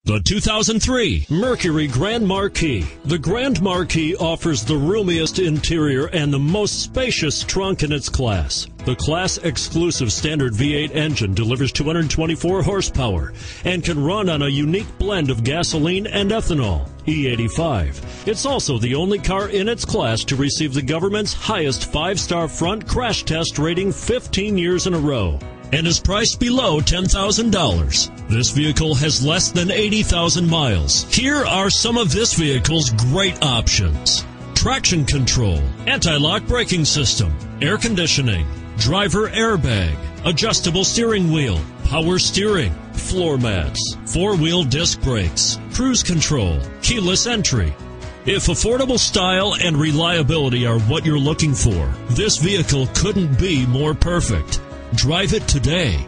The 2003 Mercury Grand Marquis. The Grand Marquis offers the roomiest interior and the most spacious trunk in its class. The class-exclusive standard V8 engine delivers 224 horsepower and can run on a unique blend of gasoline and ethanol, E85. It's also the only car in its class to receive the government's highest 5-star front crash test rating 15 years in a row, and is priced below $10,000. This vehicle has less than 80,000 miles. Here are some of this vehicle's great options: traction control, anti-lock braking system, air conditioning, driver airbag, adjustable steering wheel, power steering, floor mats, 4-wheel disc brakes, cruise control, keyless entry. If affordable style and reliability are what you're looking for, this vehicle couldn't be more perfect. Drive it today.